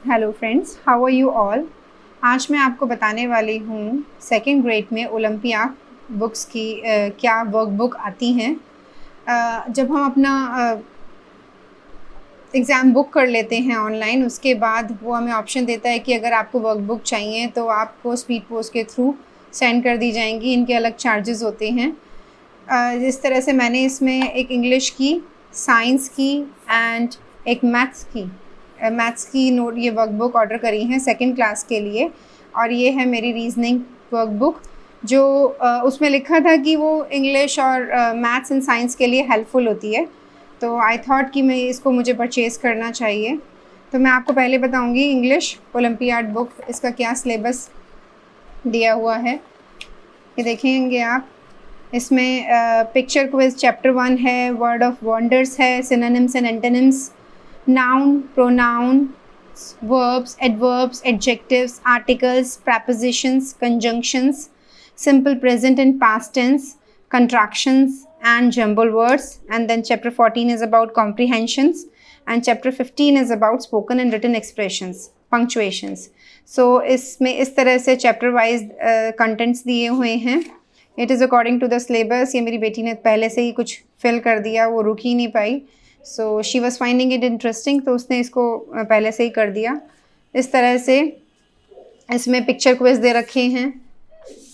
Hello friends, how are you all. आज मैं आपको बताने वाली हूँ सेकेंड ग्रेड में ओलंपियाड बुक्स की क्या वर्कबुक आती हैं। जब हम अपना एग्ज़ाम बुक कर लेते हैं ऑनलाइन, उसके बाद वो हमें ऑप्शन देता है कि अगर आपको वर्कबुक चाहिए तो आपको स्पीड पोस्ट के थ्रू सेंड कर दी जाएंगी। इनके अलग चार्जेस होते हैं। जिस तरह से मैंने इसमें एक इंग्लिश की, साइंस की एंड एक मैथ्स की नोट ये वर्कबुक ऑर्डर करी हैं सेकंड क्लास के लिए। और ये है मेरी रीजनिंग वर्कबुक, जो उसमें लिखा था कि वो इंग्लिश और मैथ्स एंड साइंस के लिए हेल्पफुल होती है। तो आई थॉट कि मैं इसको मुझे परचेज़ करना चाहिए। तो मैं आपको पहले बताऊंगी इंग्लिश ओलंपियाड बुक, इसका क्या सिलेबस दिया हुआ है ये देखेंगे आप। इसमें पिक्चर क्विज चैप्टर 1 है, वर्ड ऑफ वंडर्स है, synonyms and antonyms, noun, pronoun, verbs, adverbs, adjectives, articles, prepositions, conjunctions, simple present and past tense, contractions and jumble words. And then chapter 14 is about comprehensions and chapter 15 is about spoken and written expressions, punctuations. So इसमें इस तरह से chapter wise contents दिए हुए हैं। It is according to the syllabus. ये मेरी बेटी ने पहले से ही कुछ फिल कर दिया, वो रुक ही नहीं पाई। So she was finding it interesting, तो उसने इसको पहले से ही कर दिया। इस तरह से इसमें पिक्चर क्विज दे रखे हैं।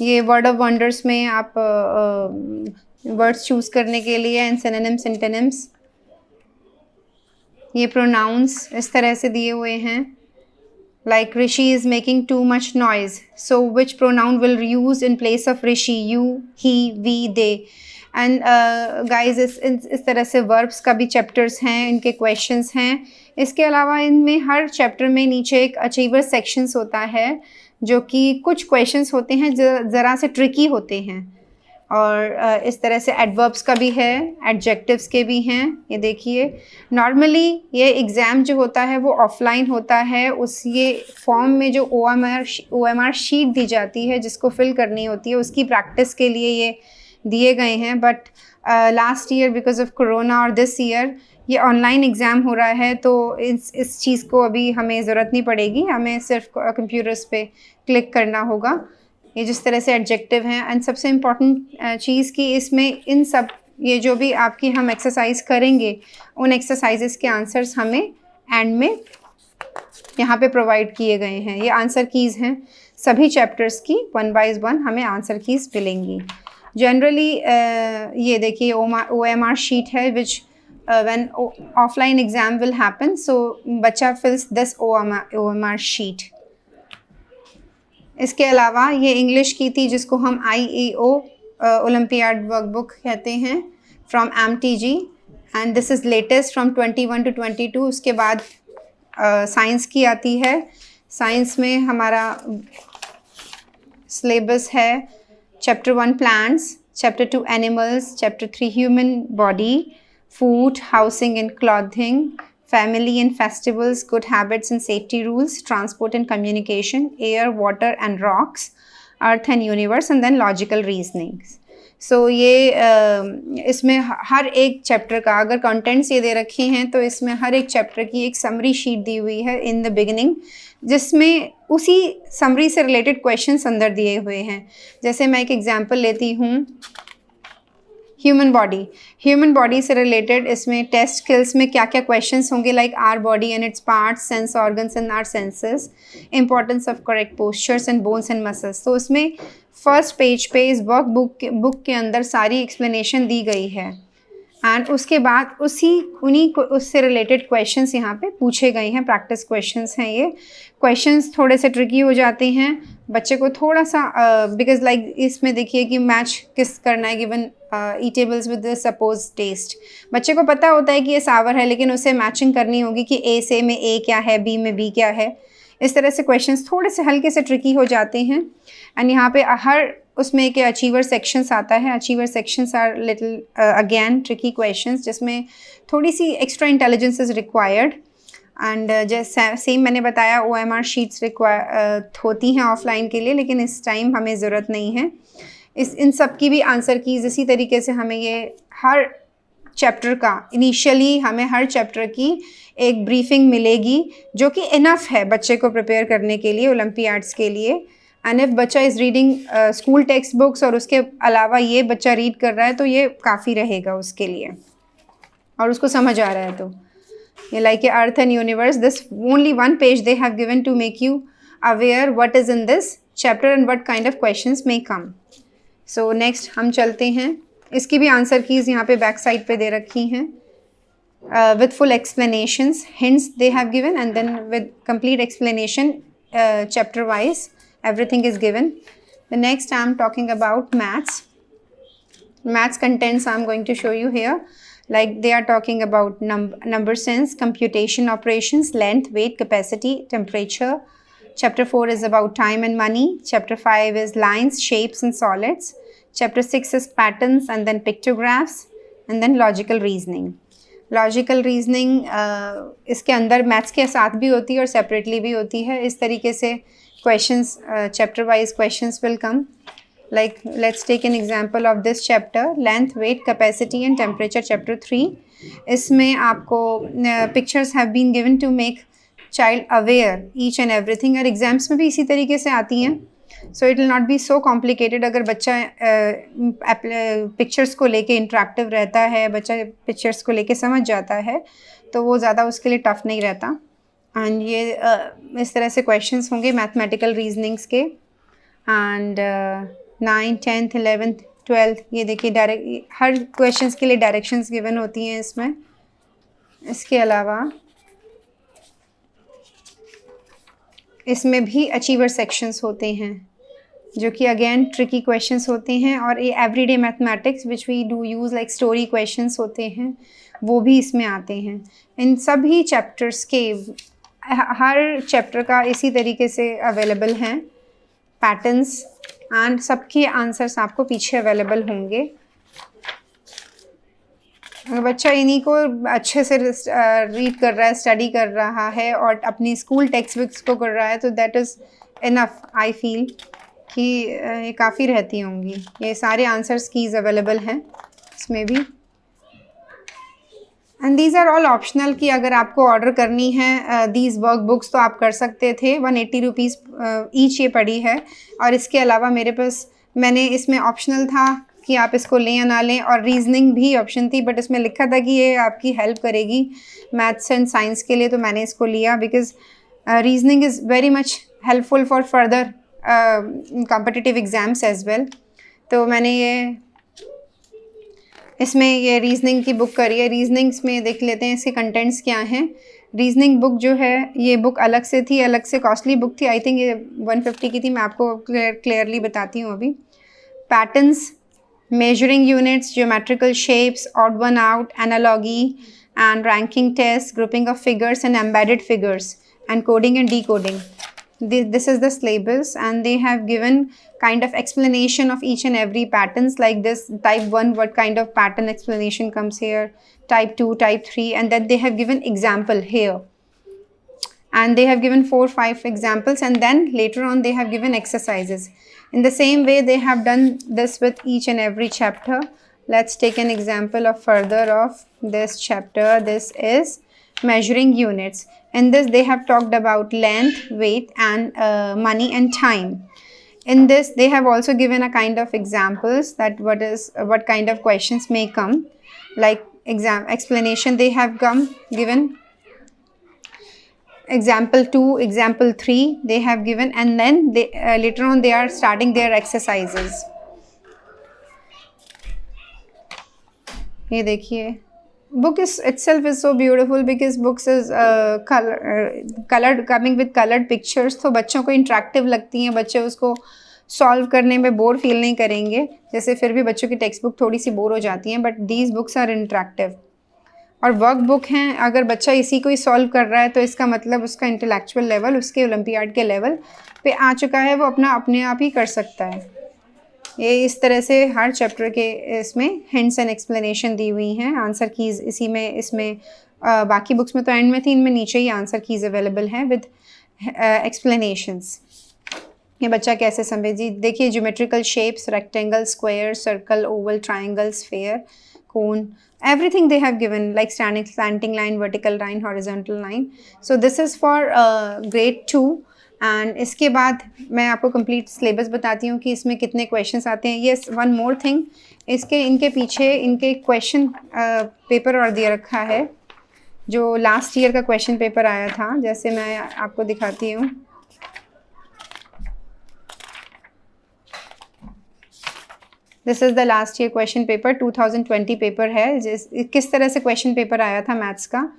ये वर्ड ऑफ वंडर्स में आप वर्ड्स चूज़ करने के लिए एंड सिनोनिम्स एंटोनिम्स। ये प्रोनाउंस इस तरह से दिए हुए हैं, like Rishi is making too much noise, so which pronoun will use in place of Rishi? You, he, we, they. And guys इस तरह से verbs का भी chapters हैं, इनके questions हैं। इसके अलावा इनमें हर chapter में नीचे एक achiever sections होता है, जो कि कुछ questions होते हैं ज़रा से tricky होते हैं। और इस तरह से एडवर्ब्स का भी है, एडजेक्टिव्स के भी हैं। ये देखिए, नॉर्मली ये एग्ज़ाम जो होता है वो ऑफलाइन होता है। उस ये फॉर्म में जो OMR शीट दी जाती है जिसको फिल करनी होती है, उसकी प्रैक्टिस के लिए ये दिए गए हैं। But last year because of corona और दिस ईयर ये ऑनलाइन एग्ज़ाम हो रहा है, तो इस चीज़ को अभी हमें ज़रूरत नहीं पड़ेगी। हमें सिर्फ कंप्यूटर्स पे क्लिक करना होगा। ये जिस तरह से एडजेक्टिव हैं। एंड सबसे इम्पॉर्टेंट चीज़ कि इसमें इन सब ये जो भी आपकी हम एक्सरसाइज करेंगे, उन एक्सरसाइजेस के आंसर्स हमें एंड में यहाँ पे प्रोवाइड किए गए हैं। ये आंसर कीज़ हैं सभी चैप्टर्स की, 1 by 1 हमें आंसर कीज़ मिलेंगी। जनरली ये देखिए OMR शीट है which when offline exam will happen, so बच्चा फिल्स दिस OMR शीट। इसके अलावा ये इंग्लिश की थी जिसको हम IEO ओलंपियाड वर्कबुक कहते हैं, from MTG, and this is latest from 21 to 22। उसके बाद साइंस की आती है। साइंस में हमारा सिलेबस है chapter 1 plants, chapter 2 animals, chapter 3 human body, food, housing and clothing, family and festivals, good habits and safety rules, transport and communication, air, water and rocks, earth and universe, and then logical reasonings. So ये इसमें हर एक chapter का, अगर contents ये दे रखे हैं तो इसमें हर एक चैप्टर की एक समरी शीट दी हुई है इन द बिगिनिंग, जिसमें उसी समरी से रिलेटेड क्वेश्चंस अंदर दिए हुए हैं। जैसे मैं एक एग्जांपल लेती हूँ, ह्यूमन बॉडी से रिलेटेड इसमें टेस्ट स्किल्स में क्या क्या क्वेश्चंस होंगे, like our body and its parts, sense organs and are senses, importance of correct postures and bones and muscles. तो उसमें फर्स्ट पेज पे इस बुक के अंदर सारी एक्सप्लेनेशन दी गई है। एंड उसके बाद उससे रिलेटेड क्वेश्चंस यहाँ पे पूछे गए हैं, प्रैक्टिस क्वेश्चंस हैं। ये क्वेश्चंस थोड़े से ट्रिकी हो जाते हैं, बच्चे को थोड़ा सा बिकॉज लाइक इसमें देखिए कि मैच किस करना है, given eatables with the suppose test. बच्चे को पता होता है कि ये सावर है, लेकिन उसे मैचिंग करनी होगी कि ए से में ए क्या है, बी में बी क्या है। इस तरह से क्वेश्चंस थोड़े से हल्के से ट्रिकी हो जाते हैं। एंड यहाँ पे हर उसमें एक अचीवर सेक्शंस आता है। Achiever sections are little again tricky questions, जिसमें थोड़ी सी extra intelligence is required. And जैसे सेम मैंने बताया OMR शीट्स होती हैं ऑफलाइन के लिए, लेकिन इस टाइम हमें ज़रूरत नहीं है। इन सब की भी आंसर कीज़ इसी तरीके से हमें ये हर चैप्टर का इनिशियली हमें हर चैप्टर की एक ब्रीफिंग मिलेगी जो कि इनफ है बच्चे को प्रिपेयर करने के लिए ओलंपियाड्स के लिए। एंड इफ़ बच्चा is reading school text books और उसके अलावा ये बच्चा रीड कर रहा है तो ये काफ़ी रहेगा उसके लिए, और उसको समझ आ रहा है तो ये like a earth and universe, this only one page they have given to make you aware what is in this chapter and what kind of questions may come. So next हम चलते हैं, इसकी भी आंसर कीज़ यहाँ पे back side पे दे रखी हैं with full explanations, hints they have given, and then with complete explanation chapter wise everything is given. The next I am talking about maths contents I am going to show you here. Like they are talking about number sense, computation operations, length, weight, capacity, temperature. Chapter 4 is about time and money. Chapter 5 is lines, shapes and solids. Chapter 6 is patterns and then pictographs, and then logical reasoning. Logical reasoning इसके अंदर maths के साथ भी होती है और separately भी होती है। इस तरीके से questions chapter wise questions will come. Like let's take an example of this chapter, length, weight, capacity and temperature, chapter 3। इसमें आपको pictures have been given to make child aware each and everything, और exams में भी इसी तरीके से आती हैं। So it will not be so complicated. अगर बच्चा पिक्चर्स को लेके इंटरेक्टिव रहता है, बच्चा पिक्चर्स को लेके समझ जाता है तो वो ज़्यादा उसके लिए टफ नहीं रहता। एंड ये इस तरह से क्वेश्चंस होंगे मैथमेटिकल रीजनिंग्स के। And 9th, 10th, 11th, 12th, ये देखिए डायरेक्ट हर क्वेश्चंस के लिए डायरेक्शंस गिवन होती हैं इसमें। इसके अलावा इसमें भी अचीवर सेक्शंस होते हैं जो कि अगेन ट्रिकी क्वेश्चंस होते हैं, और ये everyday mathematics which we do use like story questions होते हैं वो भी इसमें आते हैं। इन सभी चैप्टर्स के हर चैप्टर का इसी तरीके से अवेलेबल हैं पैटर्न्स, एंड सबके आंसर्स आपको पीछे अवेलेबल होंगे। अगर बच्चा इन्हीं को अच्छे से रीड कर रहा है, स्टडी कर रहा है और अपनी स्कूल टेक्स्ट बुक्स को कर रहा है तो that is enough. I feel कि ये काफ़ी रहती होंगी। ये सारे आंसर्स कीज़ अवेलेबल हैं इसमें भी। And these are all optional कि अगर आपको ऑर्डर करनी है दीज वर्क बुक्स तो आप कर सकते थे। 180 रुपीज़ ईच ये पड़ी है। और इसके अलावा मेरे पास मैंने इसमें ऑप्शनल था कि आप इसको लें या ना लें, और रीजनिंग भी ऑप्शन थी, बट इसमें लिखा था कि ये आपकी हेल्प करेगी मैथ्स एंड साइंस के लिए, तो मैंने इसको लिया because reasoning is very much helpful for further competitive exams as well. तो मैंने ये इसमें ये रीजनिंग की बुक करी है। रीजनिंग्स में देख लेते हैं इसके कंटेंट्स क्या हैं। रीजनिंग बुक जो है ये बुक अलग से थी, अलग से कॉस्टली बुक थी। आई थिंक ये 150 की थी। मैं आपको क्लियरली बताती हूँ अभी। Patterns, measuring units, geometrical shapes, odd one out, analogy and ranking tests, grouping of figures and embedded figures, and coding and decoding. This is the syllabus, and they have given kind of explanation of each and every patterns like this. Type 1, what kind of pattern explanation comes here, type 2, type 3, and then they have given example here. And they have given 4-5 examples, and then later on they have given exercises. In the same way they have done this with each and every chapter. Let's take an example of further of this chapter. This is measuring units. In this they have talked about length, weight and money and time. In this they have also given a kind of examples that what kind of questions may come, like explanation they have given. Example 2, example 3 they have given, and then they later on they are starting their exercises. ये देखिए, book is itself is so beautiful because books is colored, coming with colored pictures, तो बच्चों को interactive लगती हैं। बच्चे उसको solve करने में बोर फील नहीं करेंगे। जैसे फिर भी बच्चों की टेक्स्ट बुक थोड़ी सी बोर हो जाती हैं, but these books are interactive और वर्क बुक हैं। अगर बच्चा इसी को ही सॉल्व कर रहा है तो इसका मतलब उसका इंटेलेक्चुअल लेवल उसके ओलंपियाड के लेवल पे आ चुका है, वो अपने आप ही कर सकता है। ये इस तरह से हर चैप्टर के इसमें हिंट्स एंड एक्सप्लेनेशन दी हुई हैं। आंसर कीज़ इसी में, इसमें बाकी बुक्स में तो एंड में थी, इनमें नीचे ही आंसर कीज़ अवेलेबल हैं विद एक्सप्लेनेशंस। ये बच्चा कैसे समझे जी। देखिए, geometrical shapes, rectangle, square, circle, Oval, triangle, sphere, cone, everything they have given, like slanting line, vertical line, horizontal line. So this is for grade 2. And इसके बाद मैं आपको कंप्लीट सिलेबस बताती हूँ कि इसमें कितने क्वेश्चंस आते हैं. यस, वन मोर थिंग, इनके पीछे इनके क्वेश्चन पेपर और दिया रखा है जो लास्ट ईयर का क्वेश्चन पेपर आया था. जैसे मैं आपको दिखाती हूँ. This is the last year question paper, 2020 paper है. किस तरह से क्वेश्चन पेपर आया था मैथ्स का,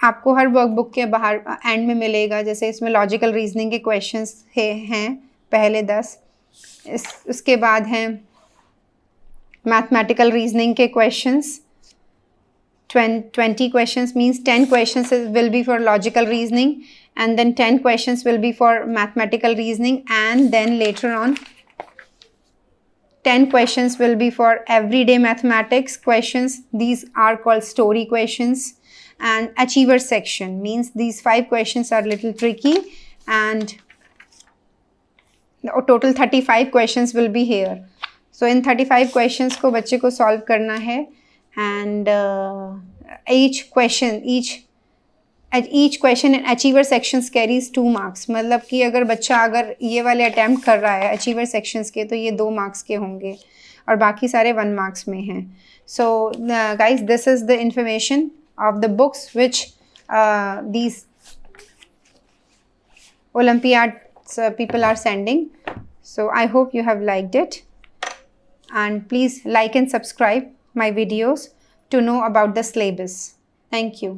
आपको हर वर्कबुक के बाहर एंड में मिलेगा. जैसे इसमें लॉजिकल रीजनिंग के क्वेश्चंस हैं पहले 10, उसके बाद हैं मैथमेटिकल रीजनिंग के questions. 20 questions means 10 questions will be for logical reasoning, and then 10 questions will be for mathematical reasoning, and then later on 10 questions will be for everyday mathematics questions. These are called story questions. And achiever section means these 5 questions are little tricky, and total 35 questions will be here. So in 35 questions को बच्चे को solve करना है, and each question in achiever sections carries 2 marks. मतलब कि अगर बच्चा अगर ये वाले attempt कर रहा है achiever sections के, तो ये 2 marks के होंगे और बाकी सारे 1 marks में हैं. So guys, this is the information of the books which these Olympiads people are sending. So I hope you have liked it, and please like and subscribe my videos to know about the syllabus. Thank you.